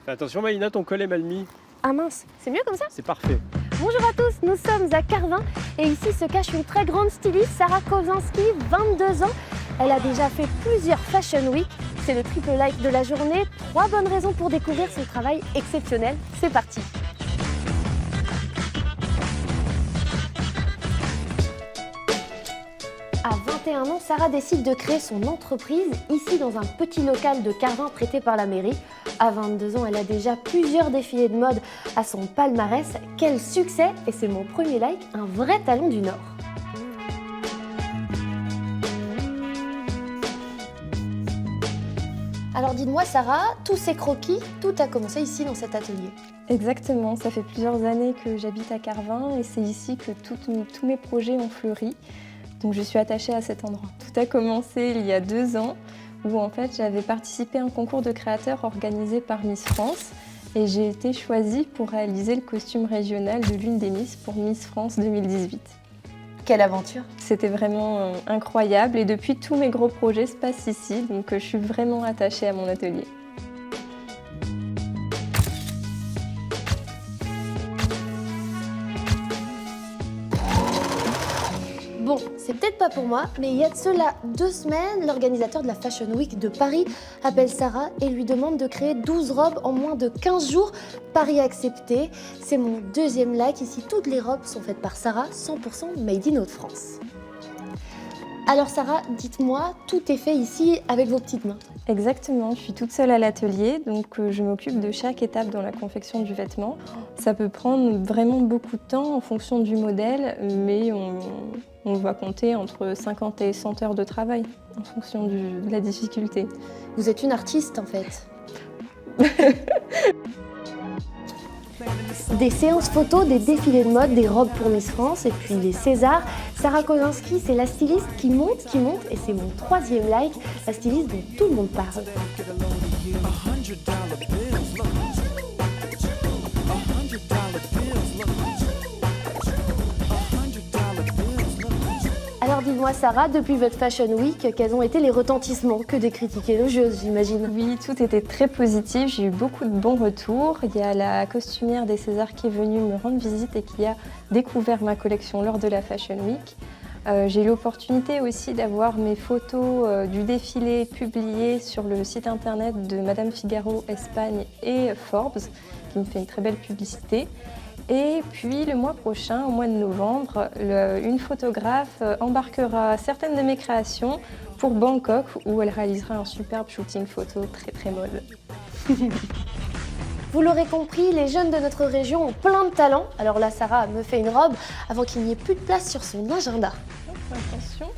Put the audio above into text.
Fais attention Maïna, ton col est mal mis. Ah mince, c'est mieux comme ça? C'est parfait. Bonjour à tous, nous sommes à Carvin et ici se cache une très grande styliste, Sarah Kozanski, 22 ans. Elle a déjà fait plusieurs Fashion Week. C'est le triple like de la journée. 3 bonnes raisons pour découvrir son travail exceptionnel. C'est parti. À 21 ans, Sarah décide de créer son entreprise ici dans un petit local de Carvin prêté par la mairie. À 22 ans, elle a déjà plusieurs défilés de mode à son palmarès. Quel succès! Et c'est mon premier like, un vrai talent du Nord. Alors dites-moi Sarah, tous ces croquis, tout a commencé ici dans cet atelier. Exactement, ça fait plusieurs années que j'habite à Carvin et c'est ici que tous mes projets ont fleuri. Donc je suis attachée à cet endroit. Tout a commencé il y a 2 ans où en fait j'avais participé à un concours de créateurs organisé par Miss France et j'ai été choisie pour réaliser le costume régional de l'une des Miss pour Miss France 2018. Quelle aventure! C'était vraiment incroyable et depuis tous mes gros projets se passent ici, donc je suis vraiment attachée à mon atelier. Bon, c'est peut-être pas pour moi, mais il y a de cela 2 semaines, l'organisateur de la Fashion Week de Paris appelle Sarah et lui demande de créer 12 robes en moins de 15 jours. Paris accepté. C'est mon 2e like. Ici, toutes les robes sont faites par Sarah, 100% made in Hauts-de-France. Alors Sarah, dites-moi, tout est fait ici avec vos petites mains. Exactement, je suis toute seule à l'atelier, donc je m'occupe de chaque étape dans la confection du vêtement. Ça peut prendre vraiment beaucoup de temps en fonction du modèle, mais on va compter entre 50 et 100 heures de travail en fonction de la difficulté. Vous êtes une artiste en fait. Des séances photos, des défilés de mode, des robes pour Miss France et puis les Césars. Sarah Kozanski, c'est la styliste qui monte et c'est mon 3e like, la styliste dont tout le monde parle. Alors dis-moi Sarah, depuis votre Fashion Week, quels ont été les retentissements? Que des critiques élogieuses, j'imagine. Oui, tout était très positif, j'ai eu beaucoup de bons retours. Il y a la costumière des Césars qui est venue me rendre visite et qui a découvert ma collection lors de la Fashion Week. J'ai eu l'opportunité aussi d'avoir mes photos du défilé publiées sur le site internet de Madame Figaro Espagne et Forbes, qui me fait une très belle publicité. Et puis le mois prochain, au mois de novembre, une photographe embarquera certaines de mes créations pour Bangkok où elle réalisera un superbe shooting photo très mode. Vous l'aurez compris, les jeunes de notre région ont plein de talent. Alors là, Sarah me fait une robe avant qu'il n'y ait plus de place sur son agenda. Attention.